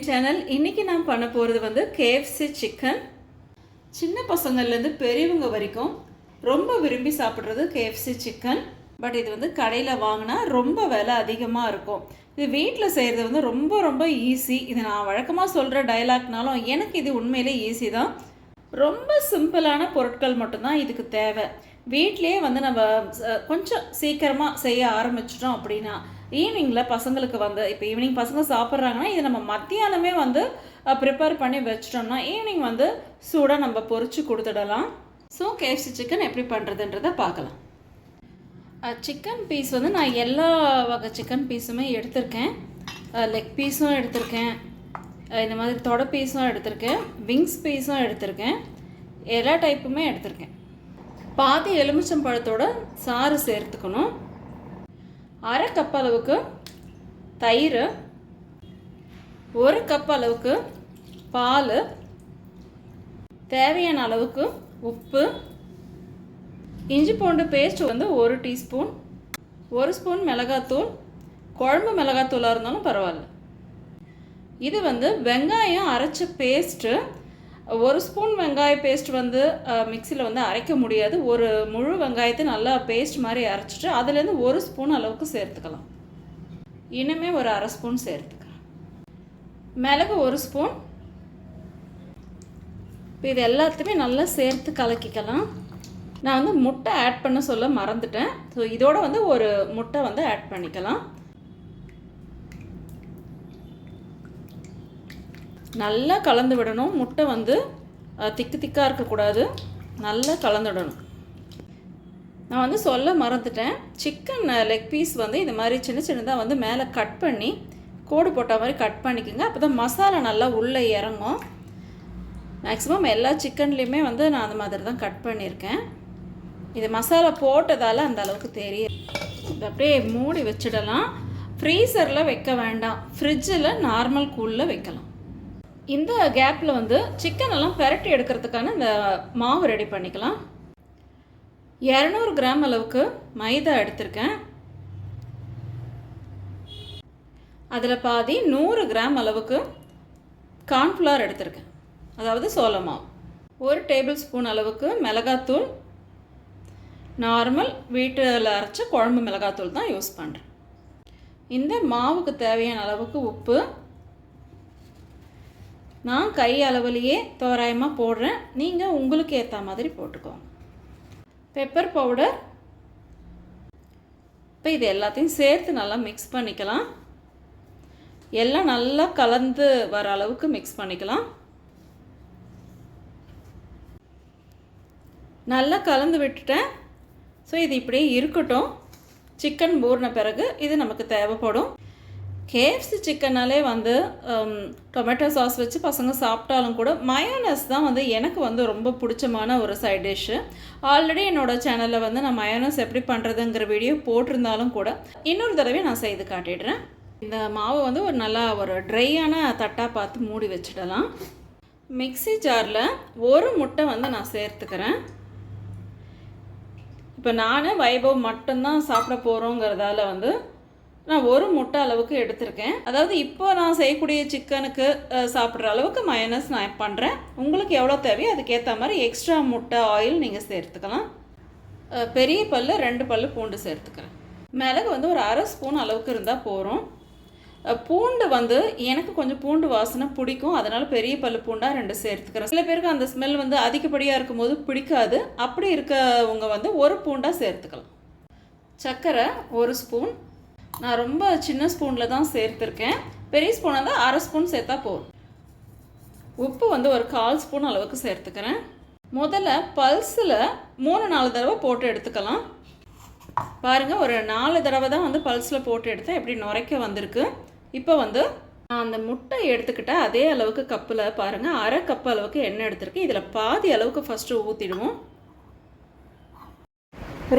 என் channel. இன்றைக்கி நான் பண்ண போகிறது வந்து KFC சிக்கன். சின்ன பசங்கள்லேருந்து பெரியவங்க வரைக்கும் ரொம்ப விரும்பி சாப்பிட்றது KFC சிக்கன். பட் இது வந்து கடையில் வாங்கினா ரொம்ப விலை அதிகமாக இருக்கும். இது வீட்டில் செய்கிறது வந்து ரொம்ப ரொம்ப ஈஸி. இது நான் வழக்கமாக சொல்கிற டைலாக்னாலும் எனக்கு இது உண்மையிலே ஈஸி தான். ரொம்ப சிம்பிளான பொருட்கள் மட்டும்தான் இதுக்கு தேவை. வீட்டிலே வந்து நம்ம கொஞ்சம் சீக்கிரமாக செய்ய ஆரம்பிச்சிட்டோம் அப்படின்னா ஈவினிங்கில் பசங்களுக்கு வந்து இப்போ ஈவினிங் பசங்க சாப்பிட்றாங்கன்னா இது நம்ம மத்தியானமே வந்து ப்ரிப்பேர் பண்ணி வச்சிட்டோம்னா ஈவினிங் வந்து சூடாக நம்ம பொரிச்சு கொடுத்துடலாம். ஸோ KFC சிக்கன் எப்படி பண்ணுறதுன்றதை பார்க்கலாம். சிக்கன் பீஸ் வந்து நான் எல்லா வகை சிக்கன் பீஸுமே எடுத்திருக்கேன். லெக் பீஸும் எடுத்திருக்கேன், இந்த மாதிரி தொடை பீஸும் எடுத்திருக்கேன், விங்ஸ் பீஸும் எடுத்திருக்கேன், எல்லா டைப்புமே எடுத்திருக்கேன். பாதி எலுமிச்சம்பழத்தோட சாறு சேர்த்துக்கணும். அரை கப் அளவுக்கு தயிர், 1 கப் அளவுக்கு பால், தேவையான அளவுக்கு உப்பு, இஞ்சி பூண்டு பேஸ்ட் வந்து 1 டீஸ்பூன், 1 ஸ்பூன் மிளகாத்தூள், குழம்பு மிளகாத்தூளாக இருந்தாலும் பரவாயில்ல. இது வந்து வெங்காயம் அரைச்ச பேஸ்ட்டு. 1 ஸ்பூன் வெங்காய பேஸ்ட் வந்து மிக்சியில் வந்து அரைக்க முடியாது. ஒரு முழு வெங்காயத்தை நல்லா பேஸ்ட் மாதிரி அரைச்சிட்டு அதுலேருந்து 1 ஸ்பூன் அளவுக்கு சேர்த்துக்கலாம். இனிமே ஒரு அரை ஸ்பூன் சேர்த்துக்கலாம். மிளகு 1 ஸ்பூன். இப்போ இது எல்லாத்தையுமே நல்லா சேர்த்து கலக்கிக்கலாம். நான் வந்து முட்டை ஆட் பண்ண சொல்ல மறந்துட்டேன். ஸோ இதோட வந்து ஒரு முட்டை வந்து ஆட் பண்ணிக்கலாம். நல்லா கலந்து விடணும். முட்டை வந்து திக்காக இருக்கக்கூடாது, நல்லா கலந்துடணும். நான் வந்து சொல்ல மறந்துட்டேன், சிக்கன் லெக் பீஸ் வந்து இது மாதிரி சின்ன சின்னதாக வந்து மேலே கட் பண்ணி கோடு போட்ட மாதிரி கட் பண்ணிக்கோங்க. அப்போ தான் மசாலா நல்லா உள்ளே இறங்கும். மேக்ஸிமம் எல்லா சிக்கன்லேயுமே வந்து நான் அந்த மாதிரி தான் கட் பண்ணியிருக்கேன். இது மசாலா போட்டதால் அந்த அளவுக்கு தெரியும். இது அப்படியே மூடி வச்சிடலாம். ஃப்ரீசரில் வைக்க வேண்டாம், ஃப்ரிட்ஜில் நார்மல் கூலில் வைக்கலாம். இந்த கேப்பில் வந்து சிக்கன் எல்லாம் பெரட்டி எடுக்கிறதுக்கான இந்த மாவு ரெடி பண்ணிக்கலாம். 200 கிராம் அளவுக்கு மைதா எடுத்திருக்கேன். அதில் பாதி 100 கிராம் அளவுக்கு கார்ன்ஃப்ளவர் எடுத்திருக்கேன், அதாவது சோள மாவு. 1 டேபிள் ஸ்பூன் அளவுக்கு மிளகாத்தூள், நார்மல் வீட்டில் அரைச்ச குழம்பு மிளகாத்தூள் தான் யூஸ் பண்ணுறேன். இந்த மாவுக்கு தேவையான அளவுக்கு உப்பு நான் கை அளவுலேயே தோராயமாக போடுறேன், நீங்கள் உங்களுக்கு ஏற்ற மாதிரி போட்டுக்கோங்க. Pepper powder. இப்போ இது எல்லாத்தையும் சேர்த்து நல்லா மிக்ஸ் பண்ணிக்கலாம். எல்லாம் நல்லா கலந்து வர அளவுக்கு மிக்ஸ் பண்ணிக்கலாம். நல்லா கலந்து விட்டுட்டேன். ஸோ இது இப்படியே இருக்கட்டும். சிக்கன் ஊறின பிறகு இது நமக்கு தேவைப்படும். KFC சிக்கனாலே வந்து டொமேட்டோ சாஸ் வச்சு பசங்க சாப்பிட்டாலும் கூட மயோனஸ் தான் வந்து எனக்கு வந்து ரொம்ப பிடிச்சமான ஒரு சைட் டிஷ்ஷு. ஆல்ரெடி என்னோடய சேனலில் வந்து நான் மயோனஸ் எப்படி பண்ணுறதுங்கிற வீடியோ போட்டிருந்தாலும் கூட இன்னொரு தடவை நான் செய்து காட்டிடுறேன். இந்த மாவை வந்து ஒரு நல்லா ஒரு ட்ரையான தட்டாக பார்த்து மூடி வச்சிடலாம். மிக்ஸி ஜாரில் 1 முட்டை வந்து நான் சேர்த்துக்கிறேன். இப்போ நான் வைபவ் மட்டும்தான் சாப்பிட போகிறோங்கிறதால வந்து நான் 1 முட்டை அளவுக்கு எடுத்திருக்கேன். அதாவது இப்போ நான் செய்யக்கூடிய சிக்கனுக்கு சாப்பிட்ற அளவுக்கு மயோனஸ் நான் பண்ணுறேன். உங்களுக்கு எவ்வளோ தேவையோ அதுக்கேற்ற மாதிரி எக்ஸ்ட்ரா முட்டை ஆயில் நீங்கள் சேர்த்துக்கலாம். பெரிய பல்லு 2 பல்லு பூண்டு சேர்த்துக்கிறேன். மிளகு வந்து ஒரு அரை ஸ்பூன் அளவுக்கு இருந்தால் போகிறோம். பூண்டு வந்து எனக்கு கொஞ்சம் பூண்டு வாசனை பிடிக்கும், அதனால் பெரிய பல்லு பூண்டாக 2 சேர்த்துக்கிறேன். சில பேருக்கு அந்த ஸ்மெல் வந்து அதிகப்படியாக இருக்கும்போது பிடிக்காது. அப்படி இருக்கவங்க வந்து 1 பூண்டாக சேர்த்துக்கலாம். சர்க்கரை 1 ஸ்பூன். நான் ரொம்ப சின்ன ஸ்பூனில் தான் சேர்த்துருக்கேன். பெரிய ஸ்பூனாக தான் அரை ஸ்பூன் சேர்த்தா போதும். உப்பு வந்து ஒரு 1/4 ஸ்பூன் அளவுக்கு சேர்த்துக்கிறேன். முதல்ல பல்ஸில் 3-4 தடவை போட்டு எடுத்துக்கலாம். பாருங்கள், ஒரு 4 தடவை தான் வந்து பல்ஸில் போட்டு எடுத்தேன். எப்படி நுரைக்க வந்திருக்கு. இப்போ வந்து நான் அந்த முட்டை எடுத்துக்கிட்ட அதே அளவுக்கு கப்பில் பாருங்கள், அரை கப் அளவுக்கு எண்ணெய் எடுத்துருக்கேன். இதில் பாதி அளவுக்கு ஃபஸ்ட்டு ஊற்றிடுவோம்.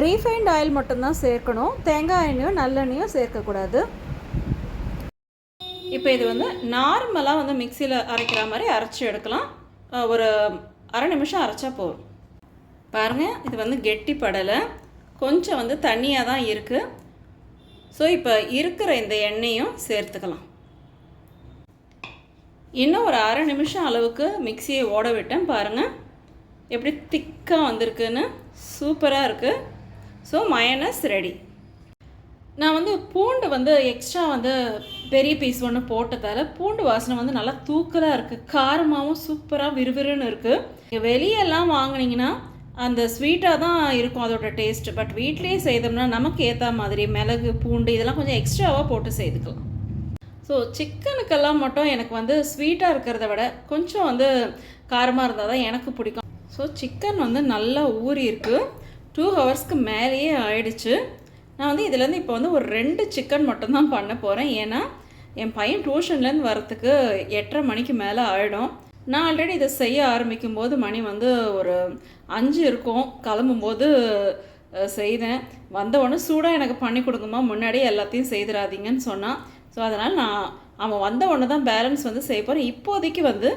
ரீஃபைண்ட் ஆயில் மட்டும்தான் சேர்க்கணும், தேங்காய் எண்ணெயும் நல்லெண்ணெயும் சேர்க்கக்கூடாது. இப்போ இது வந்து நார்மலாக வந்து மிக்சியில் அரைக்கிற மாதிரி அரைச்சி எடுக்கலாம். ஒரு அரை நிமிஷம் அரைச்சா போதும். பாருங்கள், இது வந்து கெட்டி படலை, கொஞ்சம் வந்து தண்ணியாக தான் இருக்குது. ஸோ இப்போ இருக்கிற இந்த எண்ணெயும் சேர்த்துக்கலாம். இன்னும் ஒரு அரை நிமிஷம் அளவுக்கு மிக்சியை ஓட விட்டேன். பாருங்கள் எப்படி திக்காக வந்திருக்குன்னு, சூப்பராக இருக்குது. So mayonnaise ready. நான் வந்து பூண்டு வந்து எக்ஸ்ட்ரா வந்து பெரிய பீஸ் ஒன்று போட்டதால் பூண்டு வாசனை வந்து நல்லா தூக்கலாக இருக்குது. காரமாகவும் சூப்பராக விறுவிறுன்னு இருக்குது. வெளியெல்லாம் வாங்கினீங்கன்னா அந்த ஸ்வீட்டாக தான் இருக்கும் அதோட டேஸ்ட்டு. பட் வீட்லேயே செய்தோம்னா நமக்கு ஏற்ற மாதிரி மிளகு பூண்டு இதெல்லாம் கொஞ்சம் எக்ஸ்ட்ராவாக போட்டு செய்துக்கலாம். ஸோ சிக்கனுக்கெல்லாம் மட்டும் எனக்கு வந்து ஸ்வீட்டாக இருக்கிறத விட கொஞ்சம் வந்து காரமாக இருந்தால் தான் எனக்கு பிடிக்கும். ஸோ சிக்கன் வந்து நல்லா ஊறி இருக்குது. 2 ஹவர்ஸ்க்கு மேலேயே ஆயிடுச்சு. நான் வந்து இதுலேருந்து இப்போ வந்து ஒரு 2 சிக்கன் மட்டும்தான் பண்ண போகிறேன். ஏன்னா என் பையன் டியூஷன்லேருந்து வரத்துக்கு 8:30 மணிக்கு மேலே ஆகிடும். நான் ஆல்ரெடி இதை செய்ய ஆரம்பிக்கும் போது மணி வந்து ஒரு 5 இருக்கும். கிளம்பும்போது செய்தேன். வந்தவுடனே சூடாக எனக்கு பண்ணி கொடுக்குமா, முன்னாடியே எல்லாத்தையும் செய்திடாதீங்கன்னு சொன்னான். ஸோ அதனால் அவன் வந்த உடனே தான் பேலன்ஸ் வந்து செய்ய போகிறேன். இப்போதைக்கு வந்து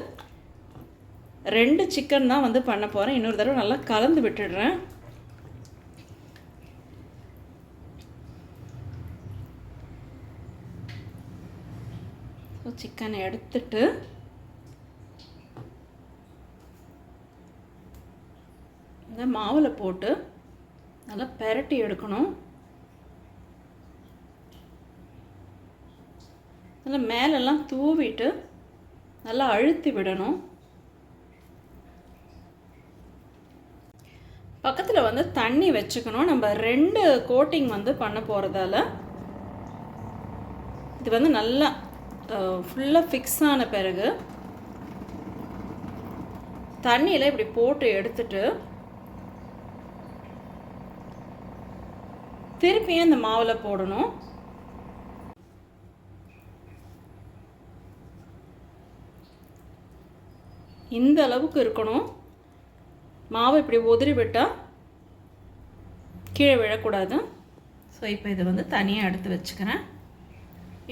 2 சிக்கன் தான் வந்து பண்ண போகிறேன். இன்னொரு தடவை நல்லா கலந்து விட்டுடுறேன். ஸோ சிக்கனை எடுத்துட்டு இந்த மாவில் போட்டு நல்லா பெரட்டி எடுக்கணும். நல்லா மேலெல்லாம் தூவிட்டு நல்லா அழுத்தி விடணும். பக்கத்தில் வந்து தண்ணி வச்சுக்கணும். நம்ம 2 கோட்டிங் வந்து பண்ண போகிறதால இது வந்து நல்லா ஃபுல்லாக ஃபிக்ஸ் ஆன பிறகு தண்ணியில் இப்படி போட்டு எடுத்துட்டு திருப்பியும் இந்த மாவில் போடணும். இந்த அளவுக்கு இருக்கணும். மாவை இப்படி உதிரி விட்டால் கீழே விழக்கூடாது. ஸோ இப்போ இதை வந்து தனியாக எடுத்து வச்சுக்கிறேன்.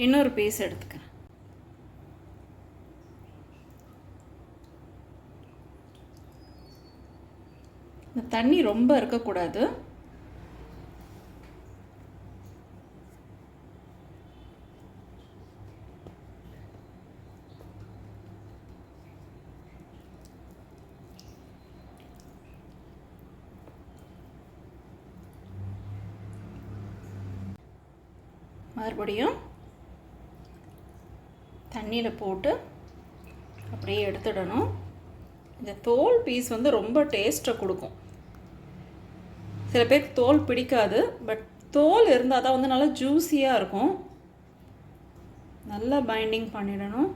இன்னொரு பீஸ் எடுத்துக்கிறேன். இந்த தண்ணி ரொம்ப இருக்கக்கூடாது. மறுபடியும் தண்ணியில் போட்டு அப்படியே எடுத்துடணும். இந்த தோல் பீஸ் வந்து ரொம்ப டேஸ்ட்டை கொடுக்கும். சில பேருக்கு தோல் பிடிக்காது. பட் தோல் இருந்தால் தான் வந்து நல்லா ஜூஸியாக இருக்கும். நல்லா பைண்டிங் பண்ணிடணும்.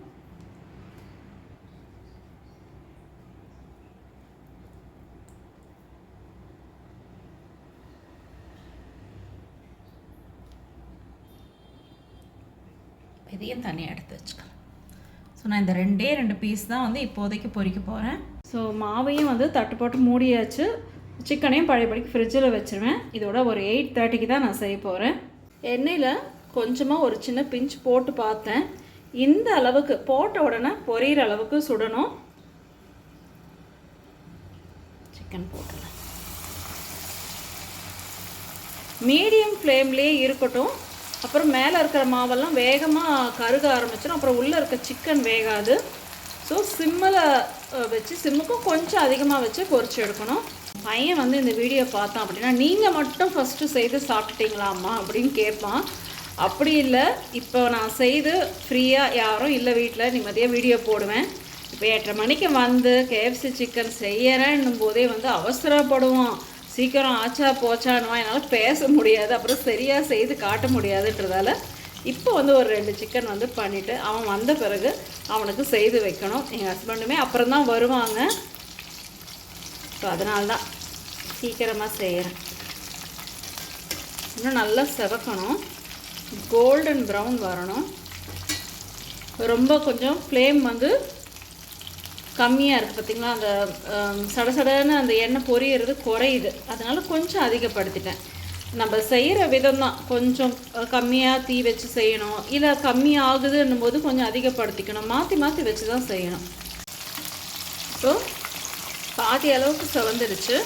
இதையும் தனியாக எடுத்து வச்சுக்கலாம். ஸோ நான் இந்த 2 பீஸ் தான் வந்து இப்போதைக்கு பொரிக்க போகிறேன். ஸோ மாவையும் வந்து தட்டு போட்டு மூடியாச்சு. சிக்கனையும் பழையபடிக்கு ஃப்ரிட்ஜில் வச்சுருவேன். இதோட ஒரு 8:30க்கு தான் நான் செய்ய போகிறேன். எண்ணெயில் கொஞ்சமாக ஒரு சின்ன பிஞ்ச் போட்டு பார்த்தேன். இந்த அளவுக்கு போட்ட உடனே பொரியிற அளவுக்கு சுடணும். சிக்கன் போட்டுடலாம். மீடியம் ஃப்ளேம்லேயே இருக்கட்டும். அப்புறம் மேலே இருக்கிற மாவெல்லாம் வேகமாக கருக ஆரம்பிச்சிடும். அப்புறம் உள்ளே இருக்க சிக்கன் வேகாது. ஸோ சிம்மில் வச்சு, சிம்முக்கும் கொஞ்சம் அதிகமாக வச்சு பொரிச்சு எடுக்கணும். பையன் வந்து இந்த வீடியோ பார்த்தான் அப்படின்னா, நீங்கள் மட்டும் ஃபஸ்ட்டு செய்து சாப்பிட்டீங்களாம்மா அப்படின்னு கேட்பான். அப்படி இல்லை, இப்போ நான் செய்து ஃப்ரீயாக யாரும் இல்லை வீட்டில் நிம்மதியாக வீடியோ போடுவேன். இப்போ 8:30 மணிக்கு வந்து KFC சிக்கன் செய்யறேன்னும் போதே வந்து அவசரப்படுவான். சீக்கிரம் ஆச்சா போச்சானுவா, என்னால் பேச முடியாது, அப்புறம் சரியாக செய்து காட்ட முடியாதுன்றதால இப்போ வந்து ஒரு 2 சிக்கன் வந்து பண்ணிவிட்டு அவன் வந்த பிறகு அவனுக்கு செய்து வைக்கணும். எங்கள் ஹஸ்பண்டுமே அப்புறம் தான் வருவாங்க. ஸோ அதனால தான் சீக்கிரமாக செய்கிறேன். இன்னும் நல்லா செவக்கணும். கோல்டன் ப்ரௌன் வரணும். ரொம்ப கொஞ்சம் ஃப்ளேம் வந்து கம்மியாக இருக்குது பார்த்திங்களா. அந்த சடசடன்னு அந்த எண்ணெய் பொரியிறது குறையுது. அதனால் கொஞ்சம் அதிகப்படுத்திட்டேன். நம்ம செய்கிற விதம் தான். கொஞ்சம் கம்மியாக தீ வச்சு செய்யணும், இல்லை கம்மியாகுதுன்னும் போது கொஞ்சம் அதிகப்படுத்திக்கணும். மாற்றி மாற்றி வச்சு தான் செய்யணும். ஸோ பாதி அளவுக்கு செவந்துருச்சு.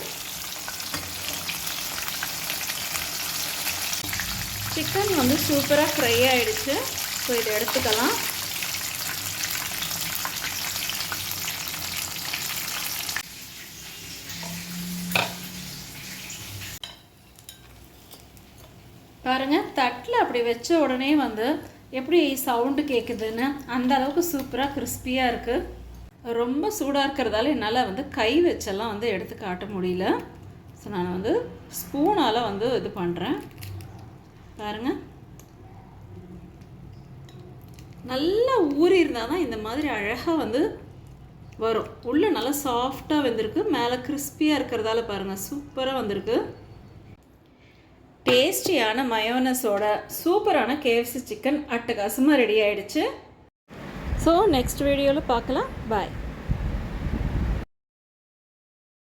சிக்கன் வந்து சூப்பராக ஃப்ரை ஆகிடுச்சு. ஸோ இதை எடுத்துக்கலாம். பாருங்கள், தட்டில் அப்படி வச்ச உடனே வந்து எப்படி சவுண்டு கேட்குதுன்னு அந்த அளவுக்கு சூப்பராக கிறிஸ்பியாக இருக்குது. ரொம்ப சூடாக இருக்கிறதால என்னால் வந்து கை வச்செல்லாம் வந்து எடுத்து காட்ட முடியல. ஸோ நான் வந்து ஸ்பூனால் வந்து இது பண்ணுறேன். பாருங்கள், நல்லா ஊறி இருந்தால் தான் இந்த மாதிரி அழகாக வந்து வரும். உள்ளே நல்லா சாஃப்டாக வெந்திருக்கு, மேலே கிறிஸ்பியாக இருக்கிறதால பாருங்கள் சூப்பராக வந்திருக்கு. டேஸ்டியான மயோனஸோட சூப்பரான KFC சிக்கன் அட்டகாசமாக ரெடி ஆகிடுச்சு. ஸோ நெக்ஸ்ட் வீடியோவில் பார்க்கலாம். பாய்.